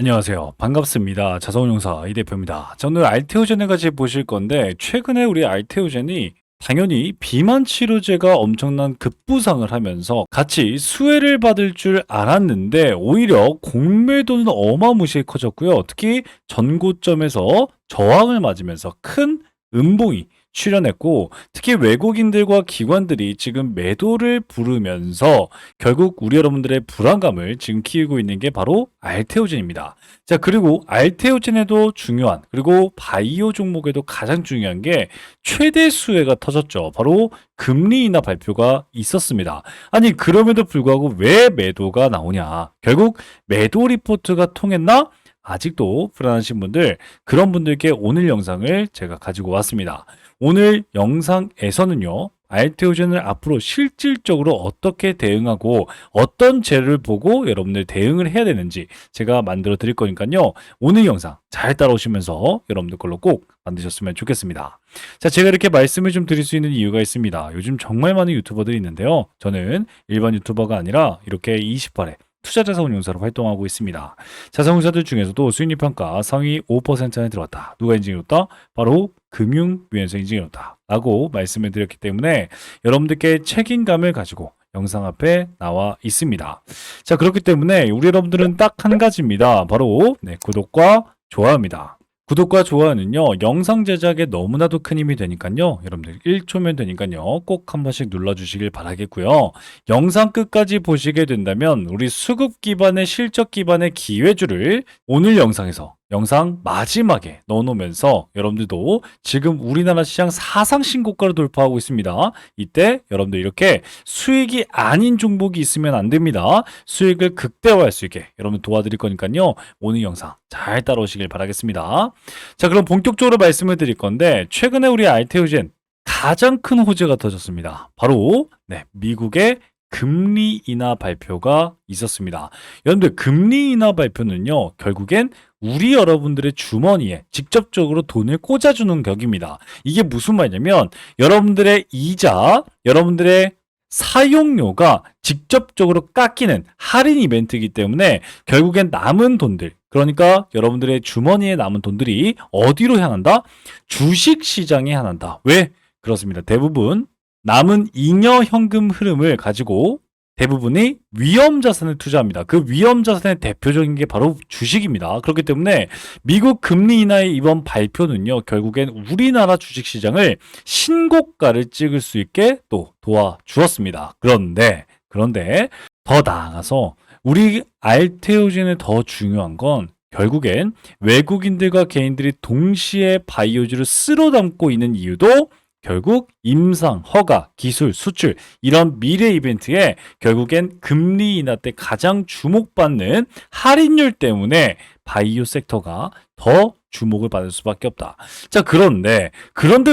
안녕하세요. 반갑습니다. 자산운용사 이 대표입니다. 자, 오늘 알테오젠을 같이 보실 건데 최근에 우리 알테오젠이 당연히 비만 치료제가 엄청난 급부상을 하면서 같이 수혜를 받을 줄 알았는데 오히려 공매도는 어마무시하게 커졌고요. 특히 전고점에서 저항을 맞으면서 큰 음봉이 출현했고 특히 외국인들과 기관들이 지금 매도를 부르면서 결국 우리 여러분들의 불안감을 지금 키우고 있는 게 바로 알테오젠입니다. 자, 그리고 알테오젠에도 중요한, 그리고 바이오 종목에도 가장 중요한 게 최대 수혜가 터졌죠. 바로 금리 인하 발표가 있었습니다. 아니, 그럼에도 불구하고 왜 매도가 나오냐? 결국 매도 리포트가 통했나? 아직도 불안하신 분들, 그런 분들께 오늘 영상을 제가 가지고 왔습니다. 오늘 영상에서는요, 알테오젠을 앞으로 실질적으로 어떻게 대응하고 어떤 재료를 보고 여러분들 대응을 해야 되는지 제가 만들어 드릴 거니까요. 오늘 영상 잘 따라오시면서 여러분들 걸로 꼭 만드셨으면 좋겠습니다. 자, 제가 이렇게 말씀을 좀 드릴 수 있는 이유가 있습니다. 요즘 정말 많은 유튜버들이 있는데요. 저는 일반 유튜버가 아니라 이렇게 28회 투자자산운용사로 활동하고 있습니다. 자산운용사들 중에서도 수익률 평가 상위 5% 안에 들어왔다. 누가 인증해줬다? 바로 금융위원회에서 인증해줬다. 라고 말씀을 드렸기 때문에 여러분들께 책임감을 가지고 영상 앞에 나와 있습니다. 자, 그렇기 때문에 우리 여러분들은 딱 한 가지입니다. 바로 구독과 좋아요입니다. 구독과 좋아요는요, 영상 제작에 너무나도 큰 힘이 되니까요, 여러분들 1초면 되니까요, 꼭 한 번씩 눌러주시길 바라겠고요. 영상 끝까지 보시게 된다면 우리 수급 기반의 실적 기반의 기회주를 오늘 영상에서 영상 마지막에 넣어놓으면서 여러분들도 지금 우리나라 시장 사상 신고가를 돌파하고 있습니다. 이때 여러분들 이렇게 수익이 아닌 종목이 있으면 안 됩니다. 수익을 극대화할 수 있게 여러분 도와드릴 거니까요. 오늘 영상 잘 따라오시길 바라겠습니다. 자, 그럼 본격적으로 말씀을 드릴 건데 최근에 우리 알테오젠 가장 큰 호재가 터졌습니다. 바로 미국의 금리 인하 발표가 있었습니다. 여러분들 금리 인하 발표는요, 결국엔 우리 여러분들의 주머니에 직접적으로 돈을 꽂아주는 격입니다. 이게 무슨 말이냐면 여러분들의 이자, 여러분들의 사용료가 직접적으로 깎이는 할인 이벤트이기 때문에 결국엔 남은 돈들, 그러니까 여러분들의 주머니에 남은 돈들이 어디로 향한다? 주식 시장에 향한다. 왜? 그렇습니다. 대부분 남은 잉여 현금 흐름을 가지고 대부분이 위험 자산을 투자합니다. 그 위험 자산의 대표적인 게 바로 주식입니다. 그렇기 때문에 미국 금리 인하의 이번 발표는요, 결국엔 우리나라 주식 시장을 신고가를 찍을 수 있게 또 도와주었습니다. 그런데 더 나아가서 우리 알테오젠의 더 중요한 건 결국엔 외국인들과 개인들이 동시에 바이오주를 쓸어 담고 있는 이유도 결국 임상, 허가, 기술, 수출 이런 미래 이벤트에 결국엔 금리 인하 때 가장 주목받는 할인율 때문에 바이오 섹터가 더 주목을 받을 수밖에 없다. 자, 그런데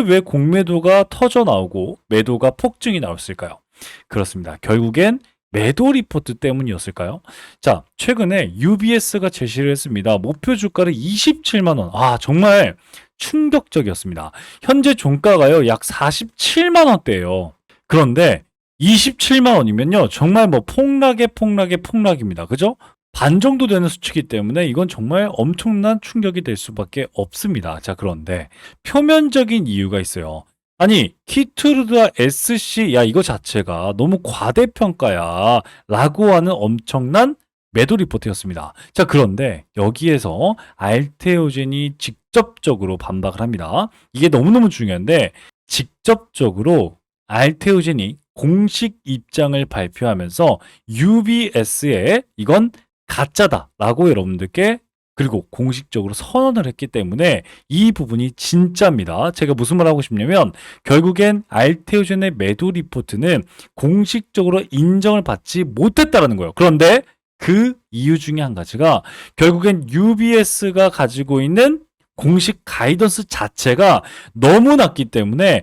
왜 공매도가 터져 나오고 매도가 폭증이 나왔을까요? 그렇습니다. 결국엔 매도 리포트 때문이었을까요? 자, 최근에 UBS가 제시를 했습니다. 목표 주가를 27만 원. 아, 정말 충격적이었습니다. 현재 종가가요, 약 47만 원대예요. 그런데 27만 원이면요, 정말 뭐 폭락입니다. 그죠? 반 정도 되는 수치이기 때문에 이건 정말 엄청난 충격이 될 수밖에 없습니다. 자, 그런데 표면적인 이유가 있어요. 아니, 키트루드와 SC, 야, 이거 자체가 너무 과대평가야. 라고 하는 엄청난 매도 리포트였습니다. 자, 그런데 여기에서 알테오젠이 직접적으로 반박을 합니다. 이게 너무너무 중요한데, 직접적으로 알테오젠이 공식 입장을 발표하면서 UBS에 이건 가짜다라고 여러분들께 그리고 공식적으로 선언을 했기 때문에 이 부분이 진짜입니다. 제가 무슨 말 하고 싶냐면 결국엔 알테오젠의 매도 리포트는 공식적으로 인정을 받지 못했다라는 거예요. 그런데 그 이유 중에 한 가지가 결국엔 UBS가 가지고 있는 공식 가이던스 자체가 너무 낮기 때문에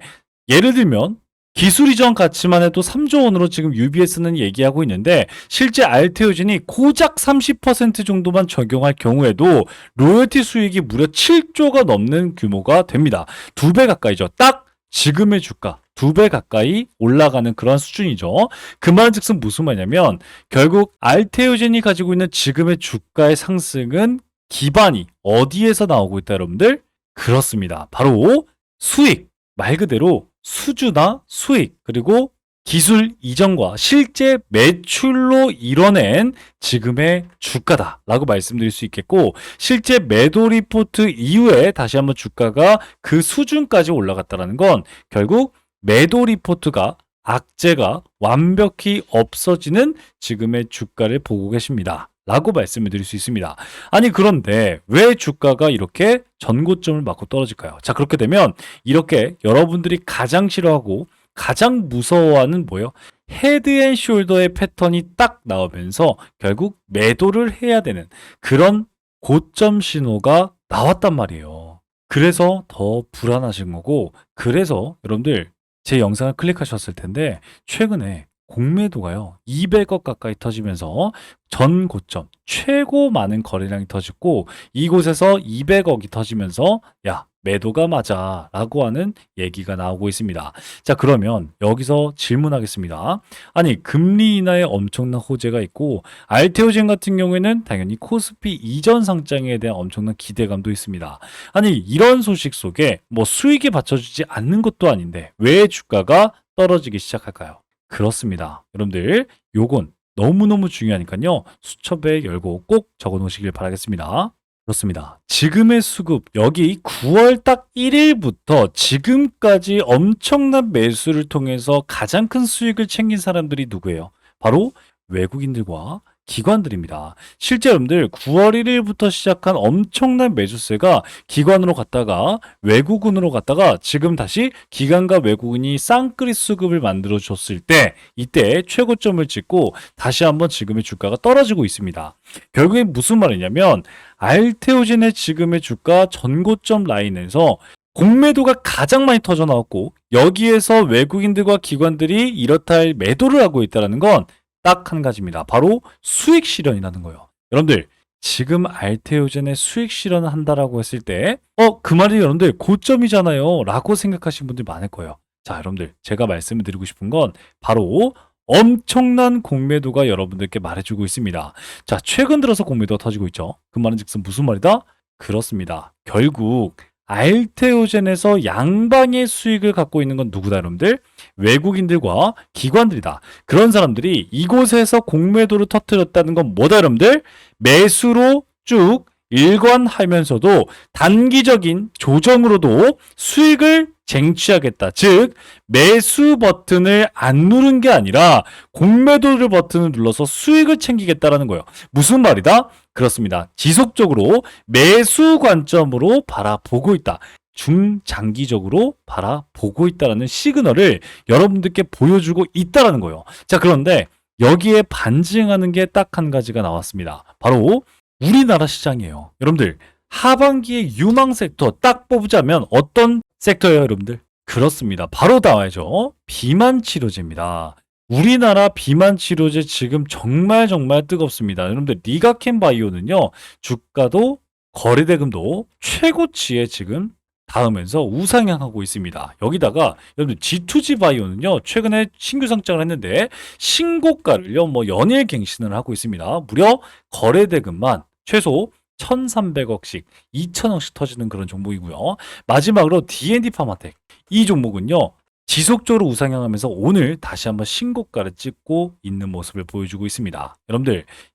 예를 들면 기술 이전 가치만 해도 3조 원으로 지금 UBS는 얘기하고 있는데 실제 알테오젠이 고작 30% 정도만 적용할 경우에도 로열티 수익이 무려 7조가 넘는 규모가 됩니다. 2배 가까이죠. 딱 지금의 주가 2배 가까이 올라가는 그런 수준이죠. 그 말은즉슨 무슨 말이냐면 결국 알테오젠이 가지고 있는 지금의 주가의 상승은 기반이 어디에서 나오고 있다 여러분들? 그렇습니다. 바로 수익, 말 그대로 수주나 수익, 그리고 기술 이전과 실제 매출로 이뤄낸 지금의 주가다라고 말씀드릴 수 있겠고, 실제 매도 리포트 이후에 다시 한번 주가가 그 수준까지 올라갔다는 건 결국 매도 리포트가 악재가 완벽히 없어지는 지금의 주가를 보고 계십니다. 라고 말씀을 드릴 수 있습니다. 아니 그런데 왜 주가가 이렇게 전고점을 맞고 떨어질까요? 자, 그렇게 되면 이렇게 여러분들이 가장 싫어하고 가장 무서워하는 뭐예요? 헤드앤숄더의 패턴이 딱 나오면서 결국 매도를 해야 되는 그런 고점 신호가 나왔단 말이에요. 그래서 더 불안하신 거고, 그래서 여러분들 제 영상을 클릭하셨을 텐데 최근에 공매도가요 200억 가까이 터지면서 전 고점 최고 많은 거래량이 터졌고, 이곳에서 200억이 터지면서 야 매도가 맞아 라고 하는 얘기가 나오고 있습니다. 자, 그러면 여기서 질문하겠습니다. 아니 금리 인하에 엄청난 호재가 있고 알테오젠 같은 경우에는 당연히 코스피 이전 상장에 대한 엄청난 기대감도 있습니다. 아니 이런 소식 속에 뭐 수익이 받쳐주지 않는 것도 아닌데 왜 주가가 떨어지기 시작할까요? 그렇습니다. 여러분들 요건 너무너무 중요하니까요. 수첩에 열고 꼭 적어 놓으시길 바라겠습니다. 그렇습니다. 지금의 수급, 여기 9월 딱 1일부터 지금까지 엄청난 매수를 통해서 가장 큰 수익을 챙긴 사람들이 누구예요? 바로 외국인들과 기관들입니다. 실제 여러분들 9월 1일부터 시작한 엄청난 매수세가 기관으로 갔다가 외국인으로 갔다가 지금 다시 기관과 외국인이 쌍끌이 수급을 만들어 줬을 때 이때 최고점을 찍고 다시 한번 지금의 주가가 떨어지고 있습니다. 결국엔 무슨 말이냐면 알테오젠의 지금의 주가 전고점 라인에서 공매도가 가장 많이 터져 나왔고 여기에서 외국인들과 기관들이 이렇다 할 매도를 하고 있다는 건 딱 한 가지입니다. 바로 수익 실현이라는 거예요. 여러분들 지금 알테오젠의 수익 실현을 한다라고 했을 때 그 말이 여러분들 고점이잖아요 라고 생각하시는 분들 많을 거예요. 자, 여러분들 제가 말씀을 드리고 싶은 건 바로 엄청난 공매도가 여러분들께 말해주고 있습니다. 자, 최근 들어서 공매도가 터지고 있죠. 그 말은 즉슨 무슨 말이다? 그렇습니다. 결국 알테오젠에서 양방의 수익을 갖고 있는 건 누구다 여러분들? 외국인들과 기관들이다. 그런 사람들이 이곳에서 공매도를 터뜨렸다는 건 뭐다 여러분들? 매수로 쭉 일관하면서도 단기적인 조정으로도 수익을 쟁취하겠다. 즉 매수 버튼을 안 누른 게 아니라 공매도를 버튼을 눌러서 수익을 챙기겠다라는 거예요. 무슨 말이다? 그렇습니다. 지속적으로 매수 관점으로 바라보고 있다. 중장기적으로 바라보고 있다라는 시그널을 여러분들께 보여주고 있다라는 거예요. 자, 그런데 여기에 반증하는 게 딱 한 가지가 나왔습니다. 바로 우리나라 시장이에요. 여러분들 하반기의 유망 섹터 딱 뽑자면 어떤 섹터예요, 여러분들? 그렇습니다. 바로 나와야죠. 비만 치료제입니다. 우리나라 비만 치료제 지금 정말 뜨겁습니다. 여러분들 리가켄 바이오는요. 주가도 거래대금도 최고치에 지금 닿으면서 우상향하고 있습니다. 여기다가 여러분들 G2G 바이오는요. 최근에 신규 상장을 했는데 신고가를요. 연일 갱신을 하고 있습니다. 무려 거래대금만 최소 1,300억씩, 2,000억씩 터지는 그런 종목이고요. 마지막으로 D&D 파마텍. 이 종목은요. 지속적으로 우상향하면서 오늘 다시 한번 신고가를 찍고 있는 모습을 보여주고 있습니다.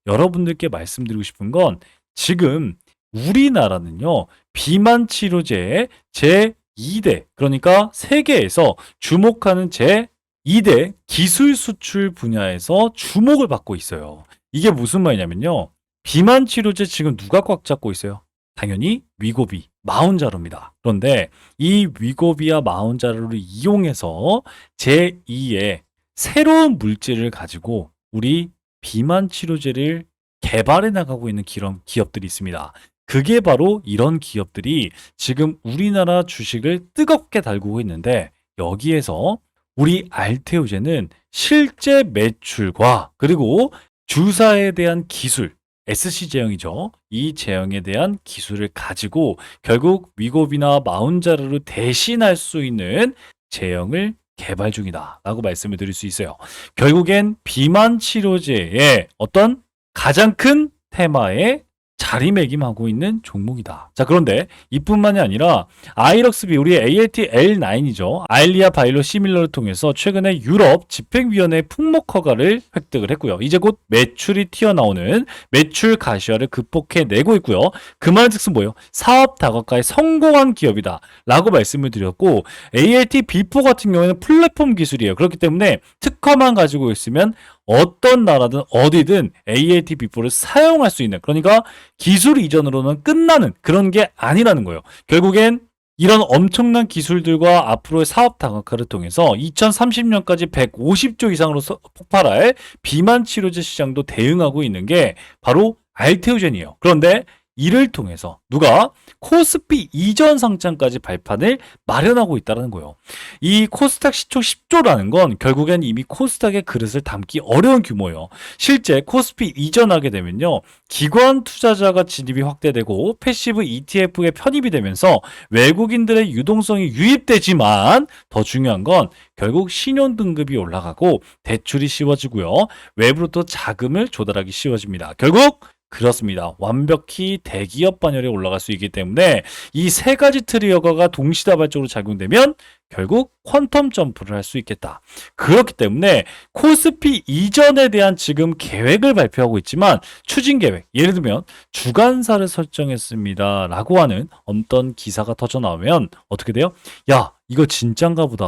여러분들께 말씀드리고 싶은 건 지금 우리나라는요. 비만 치료제의 제2대, 그러니까 세계에서 주목하는 제2대 기술 수출 분야에서 주목을 받고 있어요. 이게 무슨 말이냐면요. 비만 치료제 지금 누가 꽉 잡고 있어요? 당연히 위고비, 마운자로입니다. 그런데 이 위고비와 마운자로를 이용해서 제2의 새로운 물질을 가지고 우리 비만 치료제를 개발해 나가고 있는 기업들이 있습니다. 그게 바로 이런 기업들이 지금 우리나라 주식을 뜨겁게 달구고 있는데 여기에서 우리 알테오젠은 실제 매출과 그리고 주사에 대한 기술, SC 제형이죠. 이 제형에 대한 기술을 가지고 결국 위고비나 마운자르를 대신할 수 있는 제형을 개발 중이다 라고 말씀을 드릴 수 있어요. 결국엔 비만 치료제의 어떤 가장 큰 테마의 자리매김하고 있는 종목이다. 자, 그런데 이뿐만이 아니라 아이럭스비 우리 ALT L9이죠. 아일리아 바이로 시밀러를 통해서 최근에 유럽 집행위원회 품목 허가를 획득을 했고요. 이제 곧 매출이 튀어나오는 매출 가시화를 극복해내고 있고요. 그 말즉슨 뭐예요? 사업 다각화에 성공한 기업이다 라고 말씀을 드렸고, ALT B4 같은 경우에는 플랫폼 기술이에요. 그렇기 때문에 특허만 가지고 있으면 어떤 나라든 어디든 ALT B4를 사용할 수 있는, 그러니까 기술 이전으로는 끝나는 그런 게 아니라는 거예요. 결국엔 이런 엄청난 기술들과 앞으로의 사업 다각화를 통해서 2030년까지 150조 이상으로 폭발할 비만 치료제 시장도 대응하고 있는 게 바로 알테오젠이에요. 그런데 이를 통해서 누가 코스피 이전 상장까지 발판을 마련하고 있다는 거예요. 이 코스닥 시총 10조라는 건 결국엔 이미 코스닥의 그릇을 담기 어려운 규모예요. 실제 코스피 이전하게 되면요, 기관 투자자가 진입이 확대되고 패시브 ETF에 편입이 되면서 외국인들의 유동성이 유입되지만, 더 중요한 건 결국 신용 등급이 올라가고 대출이 쉬워지고요, 외부로부터 자금을 조달하기 쉬워집니다. 결국 그렇습니다. 완벽히 대기업 반열에 올라갈 수 있기 때문에 이 세 가지 트리거가 동시다발적으로 작용되면 결국 퀀텀 점프를 할 수 있겠다. 그렇기 때문에 코스피 이전에 대한 지금 계획을 발표하고 있지만, 추진 계획, 예를 들면 주간사를 설정했습니다 라고 하는 어떤 기사가 터져 나오면 어떻게 돼요? 야, 이거 진짠가 보다.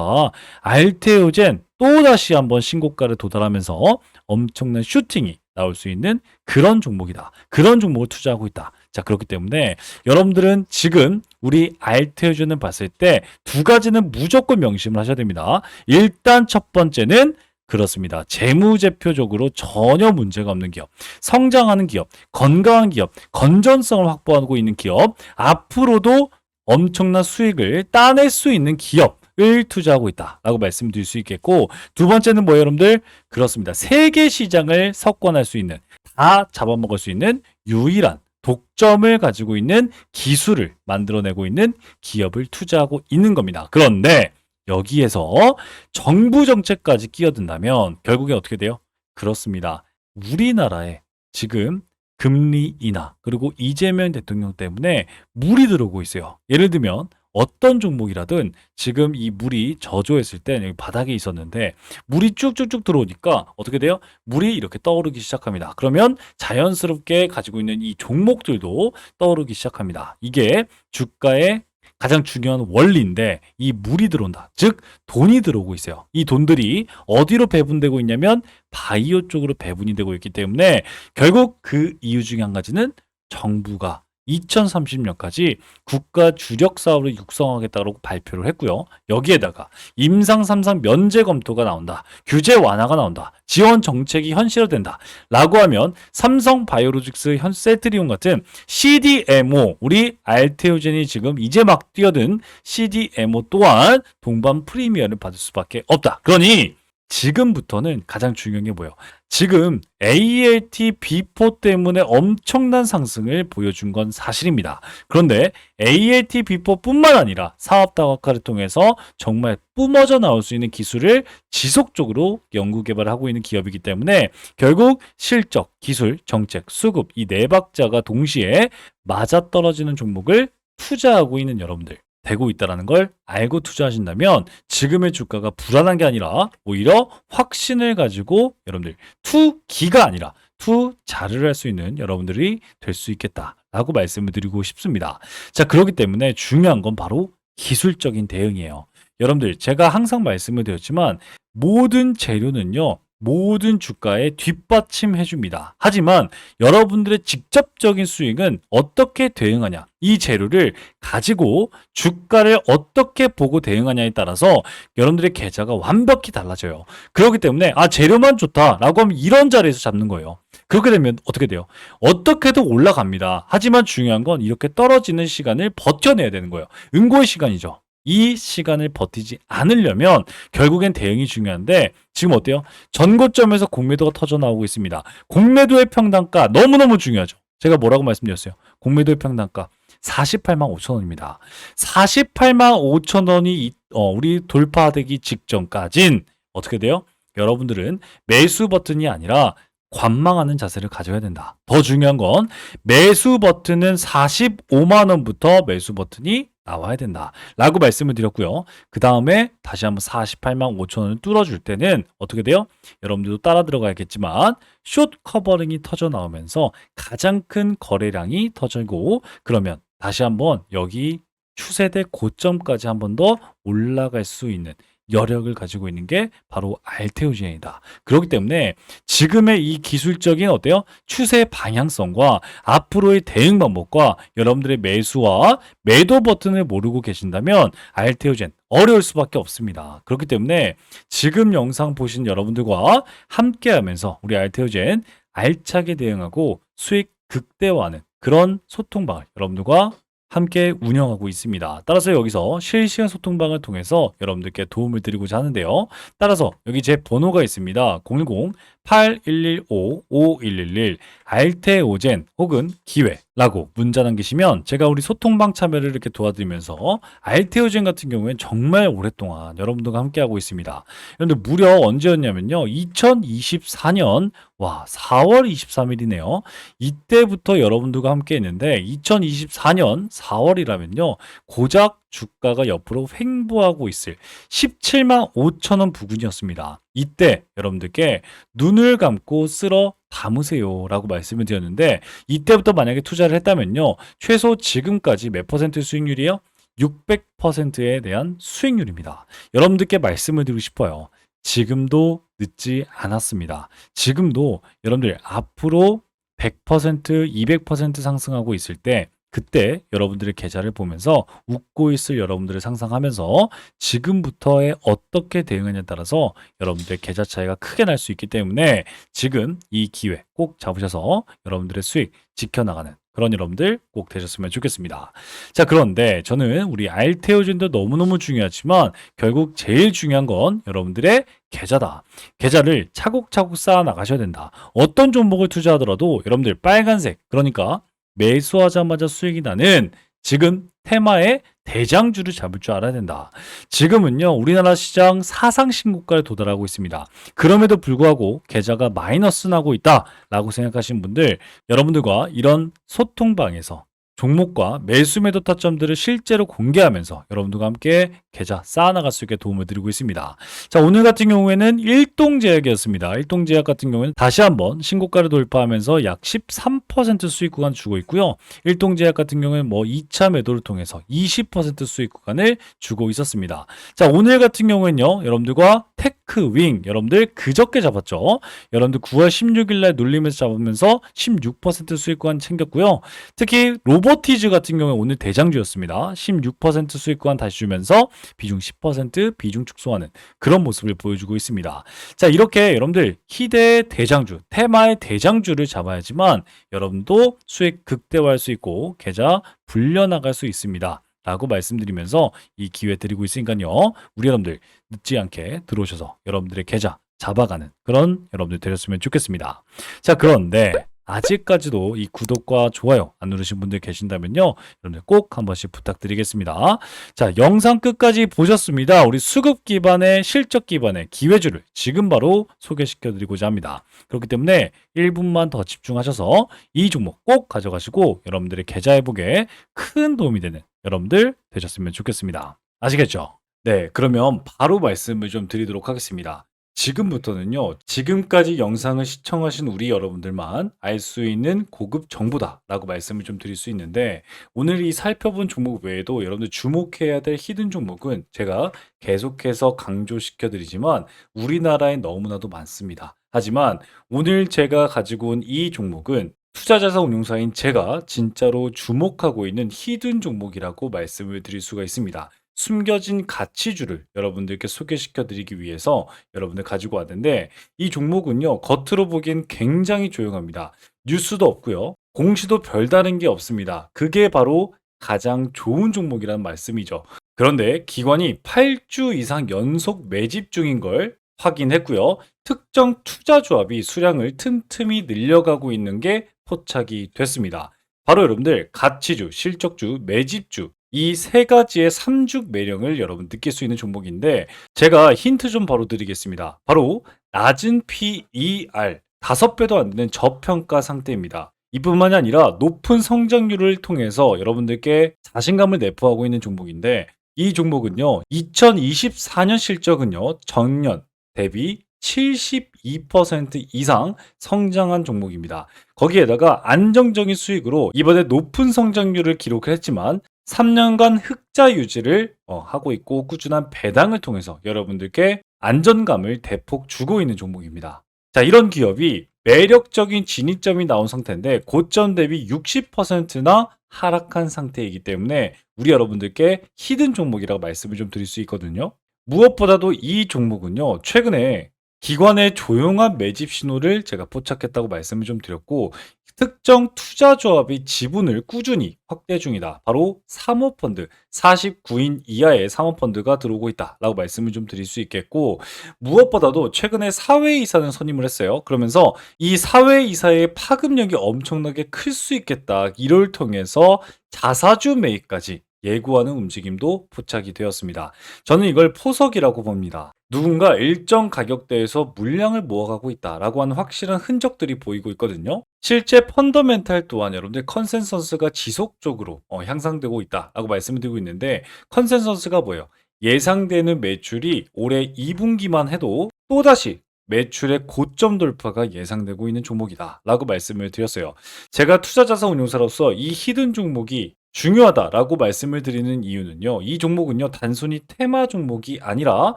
알테오젠 또다시 한번 신고가를 도달하면서 엄청난 슈팅이 나올 수 있는 그런 종목이다. 그런 종목을 투자하고 있다. 자, 그렇기 때문에 여러분들은 지금 우리 알테오젠을 봤을 때 두 가지는 무조건 명심을 하셔야 됩니다. 일단 첫 번째는 그렇습니다. 재무제표적으로 전혀 문제가 없는 기업, 성장하는 기업, 건강한 기업, 건전성을 확보하고 있는 기업, 앞으로도 엄청난 수익을 따낼 수 있는 기업 을 투자하고 있다라고 말씀드릴 수 있겠고, 두 번째는 뭐예요, 여러분들? 그렇습니다. 세계 시장을 석권할 수 있는, 다 잡아먹을 수 있는 유일한 독점을 가지고 있는 기술을 만들어내고 있는 기업을 투자하고 있는 겁니다. 그런데 여기에서 정부 정책까지 끼어든다면 결국에 어떻게 돼요? 그렇습니다. 우리나라에 지금 금리 인하 그리고 이재명 대통령 때문에 물이 들어오고 있어요. 예를 들면 어떤 종목이라든 지금 이 물이 저조했을 때 여기 바닥에 있었는데 물이 쭉쭉쭉 들어오니까 어떻게 돼요? 물이 이렇게 떠오르기 시작합니다. 그러면 자연스럽게 가지고 있는 이 종목들도 떠오르기 시작합니다. 이게 주가의 가장 중요한 원리인데, 이 물이 들어온다. 즉 돈이 들어오고 있어요. 이 돈들이 어디로 배분되고 있냐면 바이오 쪽으로 배분이 되고 있기 때문에 결국 그 이유 중에 한 가지는 정부가 2030년까지 국가 주력 사업을 육성하겠다고 발표를 했고요. 여기에다가 임상 3상 면제 검토가 나온다. 규제 완화가 나온다. 지원 정책이 현실화된다. 라고 하면 삼성 바이오로직스, 셀트리온 같은 CDMO, 우리 알테오젠이 지금 이제 막 뛰어든 CDMO 또한 동반 프리미어를 받을 수밖에 없다. 그러니 지금부터는 가장 중요한 게 뭐예요? 지금 ALT B4 때문에 엄청난 상승을 보여준 건 사실입니다. 그런데 ALT B4 뿐만 아니라 사업 다각화를 통해서 정말 뿜어져 나올 수 있는 기술을 지속적으로 연구 개발하고 있는 기업이기 때문에 결국 실적, 기술, 정책, 수급 이 네 박자가 동시에 맞아떨어지는 종목을 투자하고 있는 여러분들 되고 있다는 걸 알고 투자하신다면 지금의 주가가 불안한 게 아니라 오히려 확신을 가지고 여러분들 투기가 아니라 투자를 할 수 있는 여러분들이 될 수 있겠다라고 말씀을 드리고 싶습니다. 자, 그렇기 때문에 중요한 건 바로 기술적인 대응이에요. 여러분들, 제가 항상 말씀을 드렸지만 모든 재료는요, 모든 주가에 뒷받침해 줍니다. 하지만 여러분들의 직접적인 수익은 어떻게 대응하냐, 이 재료를 가지고 주가를 어떻게 보고 대응하냐에 따라서 여러분들의 계좌가 완벽히 달라져요. 그렇기 때문에 재료만 좋다라고 하면 이런 자리에서 잡는 거예요. 그렇게 되면 어떻게 돼요? 어떻게든 올라갑니다. 하지만 중요한 건 이렇게 떨어지는 시간을 버텨내야 되는 거예요. 응고의 시간이죠. 이 시간을 버티지 않으려면 결국엔 대응이 중요한데, 지금 어때요? 전고점에서 공매도가 터져 나오고 있습니다. 공매도의 평단가 너무너무 중요하죠. 제가 뭐라고 말씀드렸어요? 공매도의 평단가 48만 5천 원입니다. 48만 5천 원이 우리 돌파되기 직전까진 어떻게 돼요? 여러분들은 매수 버튼이 아니라 관망하는 자세를 가져야 된다. 더 중요한 건 매수 버튼은 45만 원부터 매수 버튼이 나와야 된다. 라고 말씀을 드렸고요. 그 다음에 다시 한번 48만 5천 원을 뚫어줄 때는 어떻게 돼요? 여러분들도 따라 들어가야겠지만 숏 커버링이 터져 나오면서 가장 큰 거래량이 터지고 그러면 다시 한번 여기 추세대 고점까지 한 번 더 올라갈 수 있는 여력을 가지고 있는 게 바로 알테오젠이다. 그렇기 때문에 지금의 이 기술적인 어때요? 추세 방향성과 앞으로의 대응 방법과 여러분들의 매수와 매도 버튼을 모르고 계신다면 알테오젠 어려울 수밖에 없습니다. 그렇기 때문에 지금 영상 보신 여러분들과 함께 하면서 우리 알테오젠 알차게 대응하고 수익 극대화하는 그런 소통방을 여러분들과 함께 운영하고 있습니다. 따라서 여기서 실시간 소통방을 통해서 여러분들께 도움을 드리고자 하는데요. 따라서 여기 제 번호가 있습니다. 010-8115-5111 알테오젠 혹은 기회라고 문자 남기시면 제가 우리 소통방 참여를 이렇게 도와드리면서 알테오젠 같은 경우에는 정말 오랫동안 여러분들과 함께하고 있습니다. 그런데 무려 언제였냐면요. 2024년 4월 23일이네요. 이때부터 여러분들과 함께 했는데 2024년 4월이라면요. 고작 주가가 옆으로 횡보하고 있을 17만 5천 원 부근이었습니다. 이때 여러분들께 눈을 감고 쓸어 담으세요 라고 말씀을 드렸는데 이때부터 만약에 투자를 했다면요. 최소 지금까지 몇 퍼센트 수익률이요? 600%에 대한 수익률입니다. 여러분들께 말씀을 드리고 싶어요. 지금도 늦지 않았습니다. 지금도 여러분들 앞으로 100%, 200% 상승하고 있을 때 그때 여러분들의 계좌를 보면서 웃고 있을 여러분들을 상상하면서 지금부터의 어떻게 대응하냐에 따라서 여러분들의 계좌 차이가 크게 날 수 있기 때문에 지금 이 기회 꼭 잡으셔서 여러분들의 수익 지켜나가는 그런 여러분들 꼭 되셨으면 좋겠습니다. 자, 그런데 저는 우리 알테오젠도 너무너무 중요하지만 결국 제일 중요한 건 여러분들의 계좌다. 계좌를 차곡차곡 쌓아 나가셔야 된다. 어떤 종목을 투자하더라도 여러분들 빨간색, 그러니까 매수하자마자 수익이 나는 지금 테마의 대장주를 잡을 줄 알아야 된다. 지금은요, 우리나라 시장 사상 신고가를 도달하고 있습니다. 그럼에도 불구하고 계좌가 마이너스 나고 있다라고 생각하시는 분들, 여러분들과 이런 소통방에서 종목과 매수 매도 타점들을 실제로 공개하면서 여러분들과 함께 계좌 쌓아나갈 수 있게 도움을 드리고 있습니다. 자, 오늘 같은 경우에는 일동제약이었습니다. 일동제약 같은 경우에는 다시 한번 신고가를 돌파하면서 약 13% 수익 구간 주고 있고요. 일동제약 같은 경우에는 2차 매도를 통해서 20% 수익 구간을 주고 있었습니다. 자, 오늘 같은 경우에는요, 여러분들과 테크윙, 여러분들 그저께 잡았죠. 여러분들 9월 16일 날 눌리면서 잡으면서 16% 수익 구간 챙겼고요. 특히 로보티즈 같은 경우에 오늘 대장주였습니다. 16% 수익 구간 다시 주면서 비중 10% 비중 축소하는 그런 모습을 보여주고 있습니다. 자, 이렇게 여러분들 희대의 대장주, 테마의 대장주를 잡아야지만 여러분도 수익 극대화할 수 있고 계좌 불려나갈 수 있습니다. 라고 말씀드리면서 이 기회 드리고 있으니까요. 우리 여러분들 늦지 않게 들어오셔서 여러분들의 계좌 잡아가는 그런 여러분들 되셨으면 좋겠습니다. 자, 그런데 아직까지도 이 구독과 좋아요 안 누르신 분들 계신다면요. 여러분들 꼭 한 번씩 부탁드리겠습니다. 자, 영상 끝까지 보셨습니다. 우리 수급 기반의 실적 기반의 기회주를 지금 바로 소개시켜 드리고자 합니다. 그렇기 때문에 1분만 더 집중하셔서 이 종목 꼭 가져가시고 여러분들의 계좌 회복에 큰 도움이 되는 여러분들 되셨으면 좋겠습니다. 아시겠죠? 네, 그러면 바로 말씀을 좀 드리도록 하겠습니다. 지금부터는요, 지금까지 영상을 시청하신 우리 여러분들만 알 수 있는 고급 정보다라고 말씀을 좀 드릴 수 있는데, 오늘 이 살펴본 종목 외에도 여러분들 주목해야 될 히든 종목은 제가 계속해서 강조시켜 드리지만 우리나라에 너무나도 많습니다. 하지만 오늘 제가 가지고 온 이 종목은 투자자산 운용사인 제가 진짜로 주목하고 있는 히든 종목이라고 말씀을 드릴 수가 있습니다. 숨겨진 가치주를 여러분들께 소개시켜 드리기 위해서 여러분들 가지고 왔는데 이 종목은요, 겉으로 보기엔 굉장히 조용합니다. 뉴스도 없고요. 공시도 별다른 게 없습니다. 그게 바로 가장 좋은 종목이라는 말씀이죠. 그런데 기관이 8주 이상 연속 매집 중인 걸 확인했고요. 특정 투자 조합이 수량을 틈틈이 늘려가고 있는 게 포착이 됐습니다. 바로 여러분들 가치주, 실적주, 매집주 이 세 가지의 삼죽 매력을 여러분 느낄 수 있는 종목인데 제가 힌트 좀 바로 드리겠습니다. 바로 낮은 PER 5배도 안 되는 저평가 상태입니다. 이뿐만이 아니라 높은 성장률을 통해서 여러분들께 자신감을 내포하고 있는 종목인데 이 종목은요. 2024년 실적은요. 전년 대비 72% 이상 성장한 종목입니다. 거기에다가 안정적인 수익으로 이번에 높은 성장률을 기록했지만 3년간 흑자 유지를 하고 있고 꾸준한 배당을 통해서 여러분들께 안전감을 대폭 주고 있는 종목입니다. 자, 이런 기업이 매력적인 진입점이 나온 상태인데 고점 대비 60%나 하락한 상태이기 때문에 우리 여러분들께 히든 종목이라고 말씀을 좀 드릴 수 있거든요. 무엇보다도 이 종목은요, 최근에 기관의 조용한 매집 신호를 제가 포착했다고 말씀을 좀 드렸고, 특정 투자 조합의 지분을 꾸준히 확대 중이다. 바로 사모펀드, 49인 이하의 사모펀드가 들어오고 있다라고 말씀을 좀 드릴 수 있겠고, 무엇보다도 최근에 사회이사는 선임을 했어요. 그러면서 이 사회이사의 파급력이 엄청나게 클 수 있겠다. 이를 통해서 자사주 매입까지 예고하는 움직임도 포착이 되었습니다. 저는 이걸 포석이라고 봅니다. 누군가 일정 가격대에서 물량을 모아가고 있다라고 하는 확실한 흔적들이 보이고 있거든요. 실제 펀더멘탈 또한 여러분들 컨센서스가 지속적으로 향상되고 있다라고 말씀을 드리고 있는데 컨센서스가 뭐예요? 예상되는 매출이 올해 2분기만 해도 또다시 매출의 고점 돌파가 예상되고 있는 종목이다라고 말씀을 드렸어요. 제가 투자자산 운용사로서 이 히든 종목이 중요하다라고 말씀을 드리는 이유는요. 이 종목은요. 단순히 테마 종목이 아니라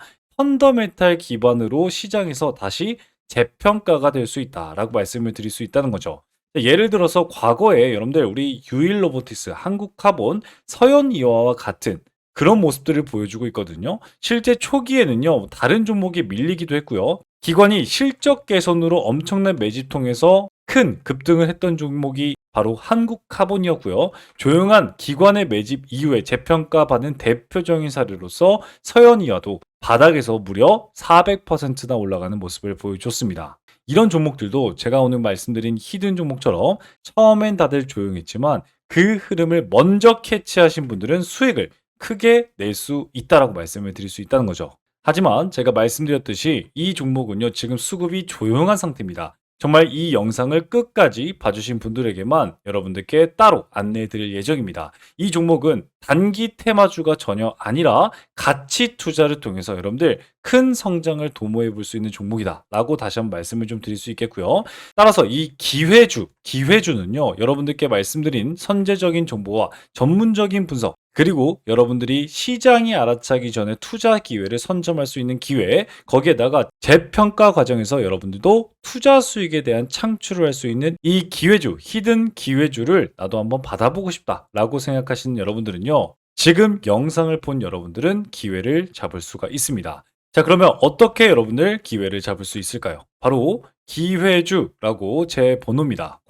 펀더멘탈 기반으로 시장에서 다시 재평가가 될 수 있다라고 말씀을 드릴 수 있다는 거죠. 예를 들어서 과거에 여러분들 우리 유일 로보티스, 한국카본, 서현이와와 같은 그런 모습들을 보여주고 있거든요. 실제 초기에는요. 다른 종목이 밀리기도 했고요. 기관이 실적 개선으로 엄청난 매집 통해서 큰 급등을 했던 종목이 바로 한국카본이었고요. 조용한 기관의 매집 이후에 재평가받은 대표적인 사례로서 서현이와도 바닥에서 무려 400%나 올라가는 모습을 보여줬습니다. 이런 종목들도 제가 오늘 말씀드린 히든 종목처럼 처음엔 다들 조용했지만 그 흐름을 먼저 캐치하신 분들은 수익을 크게 낼 수 있다라고 말씀을 드릴 수 있다는 거죠. 하지만 제가 말씀드렸듯이 이 종목은요, 지금 수급이 조용한 상태입니다. 정말 이 영상을 끝까지 봐주신 분들에게만 여러분들께 따로 안내해 드릴 예정입니다. 이 종목은 단기 테마주가 전혀 아니라 가치 투자를 통해서 여러분들 큰 성장을 도모해 볼 수 있는 종목이다 라고 다시 한번 말씀을 좀 드릴 수 있겠고요. 따라서 이 기회주는요, 여러분들께 말씀드린 선제적인 정보와 전문적인 분석, 그리고 여러분들이 시장이 알아차기 전에 투자 기회를 선점할 수 있는 기회, 거기에다가 재평가 과정에서 여러분들도 투자 수익에 대한 창출을 할 수 있는 이 기회주, 히든 기회주를 나도 한번 받아보고 싶다라고 생각하시는 여러분들은요. 지금 영상을 본 여러분들은 기회를 잡을 수가 있습니다. 자, 그러면 어떻게 여러분들 기회를 잡을 수 있을까요? 바로 기회주라고 제 번호입니다.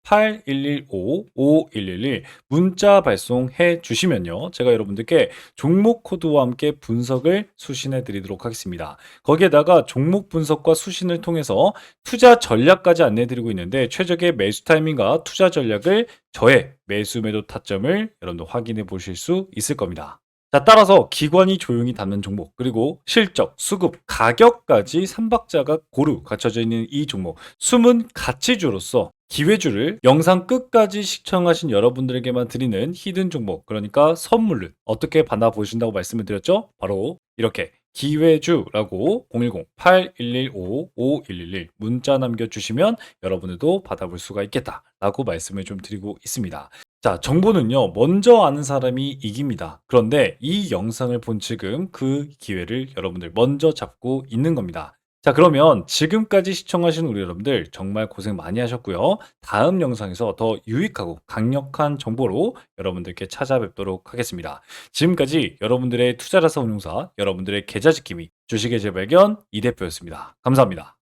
010-8115-5111 문자 발송해 주시면요. 제가 여러분들께 종목 코드와 함께 분석을 수신해 드리도록 하겠습니다. 거기에다가 종목 분석과 수신을 통해서 투자 전략까지 안내 드리고 있는데 최적의 매수 타이밍과 투자 전략을 저의 매수 매도 타점을 여러분들 확인해 보실 수 있을 겁니다. 자, 따라서 기관이 조용히 담는 종목, 그리고 실적, 수급, 가격까지 3박자가 고루 갖춰져 있는 이 종목, 숨은 가치주로서 기회주를 영상 끝까지 시청하신 여러분들에게만 드리는 히든 종목, 그러니까 선물을 어떻게 받아보신다고 말씀을 드렸죠? 바로 이렇게 기회주라고 010-8115-5111 문자 남겨주시면 여러분들도 받아볼 수가 있겠다라고 말씀을 좀 드리고 있습니다. 자, 정보는요, 먼저 아는 사람이 이깁니다. 그런데 이 영상을 본 지금 그 기회를 여러분들 먼저 잡고 있는 겁니다. 자, 그러면 지금까지 시청하신 우리 여러분들 정말 고생 많이 하셨고요. 다음 영상에서 더 유익하고 강력한 정보로 여러분들께 찾아뵙도록 하겠습니다. 지금까지 여러분들의 투자자산 운용사, 여러분들의 계좌 지킴이, 주식의 재발견 이 대표였습니다. 감사합니다.